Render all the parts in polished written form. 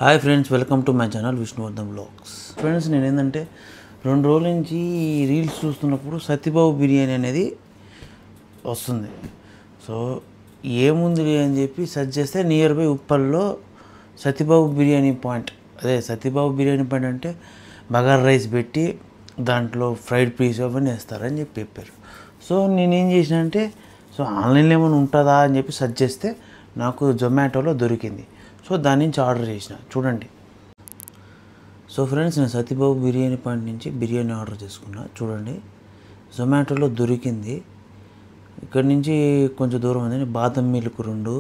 Hi friends, welcome to my channel Vishnuvardhan vlogs. Friends, నేను ఏంటంటే 2 రోజుల నుంచి రీల్స్ చూస్తున్నప్పుడు సత్యబాబు బిర్యానీ అనేది వస్తుంది. సో ఏముంది అని చెప్పి సెర్చ్ చేస్తే నియర్ బై ఉప్పల్లో సత్యబాబు బిర్యానీ పాయింట్, అదే సత్యబాబు బిర్యానీ పాయింట్ అంటే బగారా రైస్ పెట్టి దాంట్లో ఫ్రైడ్ పీస్ అవన్నీ వేస్తారని చెప్పారు. సో నేనేం చేసిన అంటే ఆన్లైన్లో ఏమైనా ఉంటుందా అని చెప్పి సెర్చ్ చేస్తే నాకు జొమాటోలో దొరికింది. సో దాని నుంచి ఆర్డర్ చేసిన. చూడండి. సో ఫ్రెండ్స్, నేను సత్యబాబు బిర్యానీ పాయింట్ నుంచి బిర్యానీ ఆర్డర్ చేసుకున్నా. చూడండి, జొమాటోలో దొరికింది. ఇక్కడ నుంచి కొంచెం దూరం ఉంది. Badam milk 2,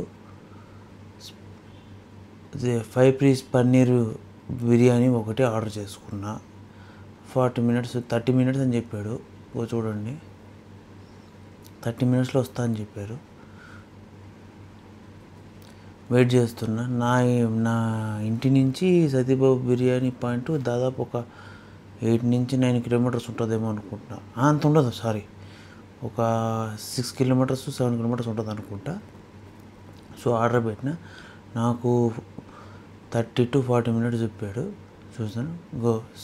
5 piece paneer biryani 1 order చేసుకున్నా. 30 మినిట్స్ అని చెప్పాడు. చూడండి, 30 మినిట్స్లో వస్తా అని చెప్పారు. వెయిట్ చేస్తున్నా. నా ఇంటి నుంచి సత్యబాబు బిర్యానీ పాయింట్ దాదాపు ఒక 8 నుంచి 9 కిలోమీటర్స్ ఉంటుందేమో అనుకుంటున్నా. అంత ఉండదు, సారీ, ఒక 6 కిలోమీటర్స్ 7 కిలోమీటర్స్ ఉంటుంది అనుకుంటా. సో ఆర్డర్ పెట్టిన. నాకు 30 to 40 మినిట్స్ చెప్పాడు. చూసాను.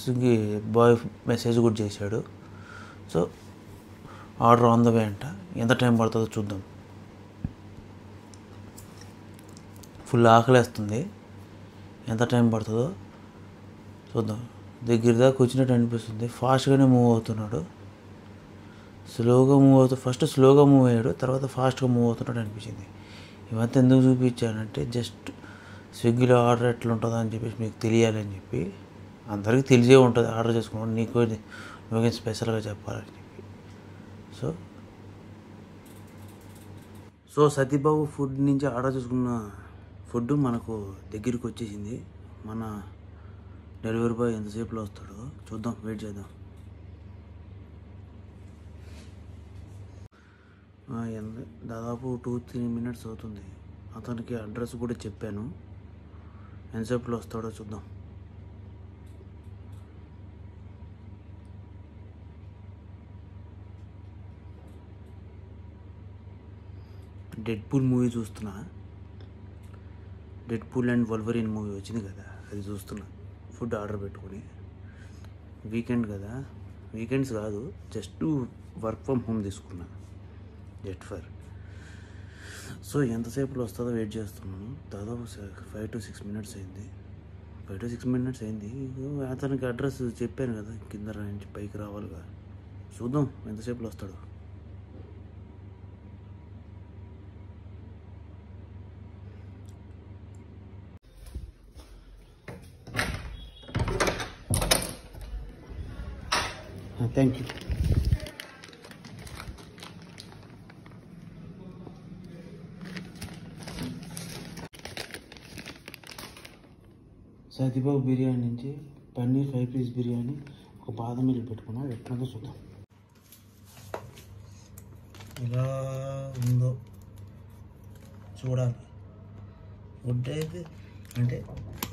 స్విగ్గీ బాయ్ మెసేజ్ కూడా చేశాడు. So order on the way అంట. ఎంత టైం పడుతుందో చూద్దాం. ఫుల్ ఆకలేస్తుంది. ఎంత టైం పడుతుందో చూద్దాం. దగ్గర దాకా వచ్చినట్టు అనిపిస్తుంది. ఫాస్ట్గానే మూవ్ అవుతున్నాడు. ఫస్ట్ స్లోగా మూవ్ అయ్యాడు, తర్వాత ఫాస్ట్గా మూవ్ అవుతున్నట్టు అనిపించింది. ఇవంతా ఎందుకు చూపించానంటే జస్ట్ స్విగ్గీలో ఆర్డర్ ఎట్లా ఉంటుందో అని చెప్పేసి మీకు తెలియాలని చెప్పి. అందరికీ తెలిసే ఉంటుంది ఆర్డర్ చేసుకున్నాడు. నువ్వేం స్పెషల్గా చెప్పాలని చెప్పి. సో సత్యబాబు ఫుడ్ నుంచి ఆర్డర్ చేసుకున్న ఫుడ్ మనకు దగ్గరికి వచ్చేసింది. మన డెలివరీ బాయ్ ఎంతసేపులో వస్తాడో చూద్దాం, వెయిట్ చేద్దాం. దాదాపు 2-3 మినిట్స్ అవుతుంది. అతనికి అడ్రస్ కూడా చెప్పాను. ఎంతసేపులో వస్తాడో చూద్దాం. డెడ్పూల్ మూవీ చూస్తున్నా. డెడ్పూల్ అండ్ వల్వరిన్ మూవీ వచ్చింది కదా, అది చూస్తున్నా. ఫుడ్ ఆర్డర్ పెట్టుకుని. వీకెండ్ కదా, వీకెండ్స్ కాదు, జస్ట్ వర్క్ ఫ్రమ్ హోమ్ తీసుకున్నా జస్ట్ ఫర్. సో ఎంతసేపులో వస్తుందో వెయిట్ చేస్తున్నాను. దాదాపు 5 to 6 మినిట్స్ అయింది. 5 to 6 మినిట్స్ అయింది. అతనికి అడ్రస్ చెప్పాను కదా, కింద నుంచి పైకి రావాలిగా. చూద్దాం ఎంతసేపులో వస్తాడు. Thank you. సత్యబాబు బిర్యానీ నుంచి పన్నీర్ 5 పీస్ బిర్యానీ, ఒక బాదం మిల్క్ పెట్టుకున్నా. ఎట్లా చూద్దాం ఎలా ఉందో చూడాలి. ఫుడ్ అయితే అంటే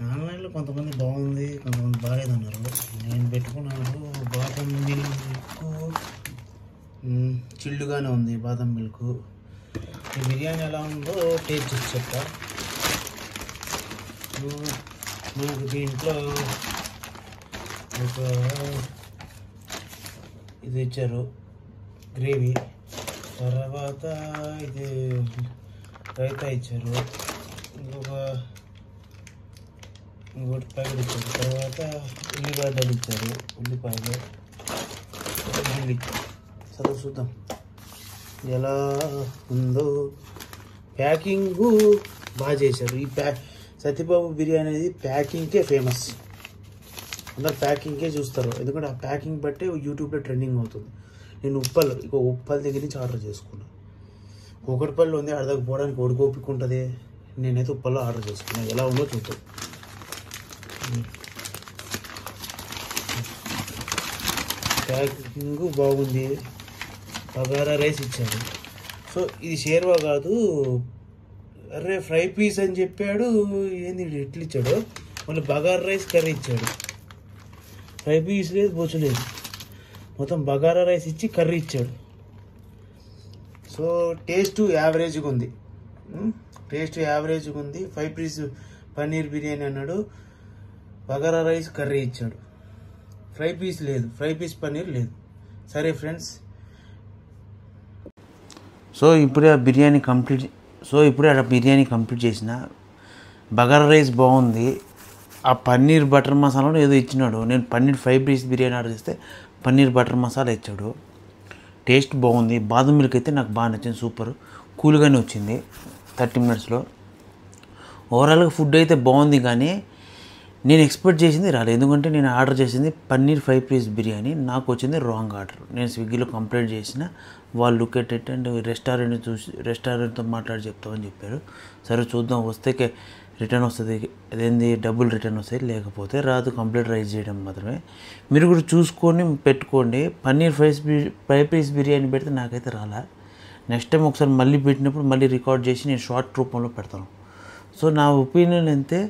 ఆన్లైన్లో కొంతమంది బాగుంది, కొంతమంది బాగాలేదన్నారు. నేను పెట్టుకున్నాను బాదం మిల్క్, చిల్లుగానే ఉంది బాదం మిల్క్. ఈ బిర్యానీ ఎలా ఉందో టేస్ట్ చేసి చెప్తా. మనకు దీంట్లో ఒక ఇది ఇచ్చారు గ్రేవీ, తర్వాత ఇది రైతా ఇచ్చారు, ఇంకోటి ప్యాకెట్ ఇచ్చారు, తర్వాత ఉల్లిగడ్డలు ఇచ్చారు, ఉల్లిపాయలు సరే చూద్దాం ఎలా ఉందో. ప్యాకింగ్ బాగా చేశారు. ఈ సత్యబాబు బిర్యానీ అనేది ప్యాకింగ్కే ఫేమస్. అందరు ప్యాకింగ్కే చూస్తారు, ఎందుకంటే ఆ ప్యాకింగ్ బట్టే యూట్యూబ్లో ట్రెండింగ్ అవుతుంది. నేను ఉప్పల్ దగ్గర నుంచి ఆర్డర్ చేసుకున్నాను. కూకట్పల్లి ఉంది, అడదకు పోవడానికి ఓడికోపిక ఉంటుంది. నేనైతే ఉప్పల్లో ఆర్డర్ చేసుకున్నాను. ఎలా ఉందో చూద్దాం. ప్యాకింగ్ బాగుంది. బగారా రైస్ ఇచ్చాడు. సో ఇది షేర్వా కాదు, అరే ఫ్రై పీస్ అని చెప్పాడు. ఏంది ఎట్లు ఇచ్చాడు? మళ్ళీ బగారా రైస్ కర్రీ ఇచ్చాడు. ఫ్రై పీస్ లేదు, బొచ్చు లేదు, మొత్తం బగారా రైస్ ఇచ్చి కర్రీ ఇచ్చాడు. సో టేస్ట్ యావరేజ్గా ఉంది. 5 పీస్ పన్నీర్ బిర్యానీ అన్నాడు. బగారా రైస్ కర్రీ ఇచ్చాడు, ఫ్రై పీస్ లేదు, ఫ్రై పీస్ పన్నీర్ లేదు. సరే ఫ్రెండ్స్, సో ఇప్పుడే ఆ బిర్యానీ కంప్లీట్ చేసిన. బగారా రైస్ బాగుంది. ఆ పన్నీర్ బటర్ మసాలాను ఏదో ఇచ్చినాడు. నేను పన్నీర్ 5 పీస్ బిర్యానీ ఆర్డర్ చేస్తే పన్నీర్ బటర్ మసాలా ఇచ్చాడు. టేస్ట్ బాగుంది. బాదం మిల్క్ అయితే నాకు బాగా నచ్చింది, సూపర్ కూల్గానే వచ్చింది 30 మినిట్స్లో. ఓవరాల్గా ఫుడ్ అయితే బాగుంది, కానీ నేను ఎక్స్పెక్ట్ చేసింది రాలేదు. ఎందుకంటే నేను ఆర్డర్ చేసింది పన్నీర్ 5 పీస్ బిర్యానీ, నాకు వచ్చింది రాంగ్ ఆర్డర్. నేను స్విగ్గీలో కంప్లైంట్ చేసిన, వాళ్ళు లుక్ ఎట్ ఇట్ అండ్ రెస్టారెంట్తో మాట్లాడి చెప్తామని చెప్పారు. సరే చూద్దాం, వస్తే రిటర్న్ వస్తుంది, అదేంది డబ్బులు రిటర్న్ వస్తాయి, లేకపోతే రాదు. కంప్లీట్ రైస్ చేయడం మాత్రమే. మీరు కూడా చూసుకొని పెట్టుకోండి. పన్నీర్ 5 పీస్ బిర్యానీ పెడితే నాకైతే రాలా. నెక్స్ట్ టైం ఒకసారి మళ్ళీ పెట్టినప్పుడు మళ్ళీ రికార్డ్ చేసి నేను షార్ట్ రూపంలో పెడతాను. సో నా ఒపీనియన్ అయితే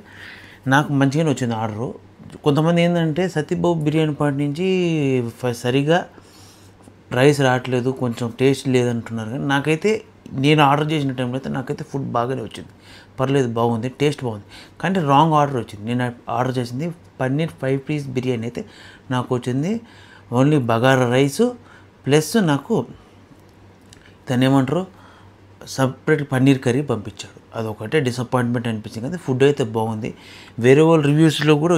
నాకు మంచిగానే వచ్చింది ఆర్డరు. కొంతమంది ఏంటంటే సత్యబాబు బిర్యానీ పాయింట్ నుంచి సరిగా రైస్ రావట్లేదు, కొంచెం టేస్ట్ లేదంటున్నారు. కానీ నాకైతే నేను ఆర్డర్ చేసిన టైంలో అయితే నాకైతే ఫుడ్ బాగానే వచ్చింది, పర్లేదు, బాగుంది, టేస్ట్ బాగుంది. కానీ రాంగ్ ఆర్డర్ వచ్చింది. నేను ఆర్డర్ చేసింది పన్నీర్ 5 పీస్ బిర్యానీ, అయితే నాకు వచ్చింది ఓన్లీ బగారా రైసు ప్లస్ నాకు దాన్ని ఏమంటారు సపరేట్ పన్నీర్ కర్రీ పంపించాడు. అదొకటే డిసప్పాయింట్మెంట్ అనిపించింది. కానీ ఫుడ్ అయితే బాగుంది. వేరే వాళ్ళ రివ్యూస్లో కూడా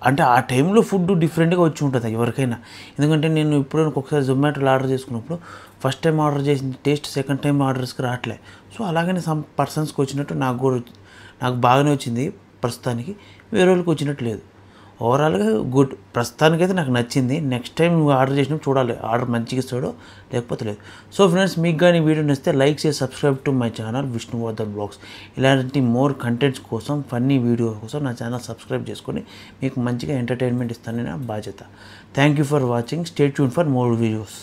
అంటే ఆ టైంలో ఫుడ్ డిఫరెంట్గా వచ్చి ఉంటుంది ఎవరికైనా. ఎందుకంటే నేను ఇప్పుడు ఒకసారి జొమాటోలో ఆర్డర్ చేసుకున్నప్పుడు ఫస్ట్ టైం ఆర్డర్ చేసిన టేస్ట్ సెకండ్ టైం ఆర్డర్స్కి రావట్లే. సో అలాగనే సమ్ పర్సన్స్కి వచ్చినట్టు నాకు బాగానే వచ్చింది ప్రస్తుతానికి, వేరే వాళ్ళకి వచ్చినట్టు లేదు. ఓవరాల్గా గుడ్. ప్రస్తుతానికైతే నాకు నచ్చింది. నెక్స్ట్ టైం నువ్వు ఆర్డర్ చేసినప్పుడు చూడాలి ఆర్డర్ మంచిగా ఇస్తాడో లేకపోతే లేదు. సో ఫ్రెండ్స్, మీకు కానీ వీడియో నచ్చితే లైక్ చేసి subscribe to my channel Vishnuvardhan blogs. ఇలాంటి మోర్ కంటెంట్స్ కోసం, ఫన్నీ వీడియో కోసం నా ఛానల్ సబ్స్క్రైబ్ చేసుకొని మీకు మంచిగా ఎంటర్టైన్మెంట్ ఇస్తానని నా బాధ్యత. Thank you for watching. Stay tune for more videos.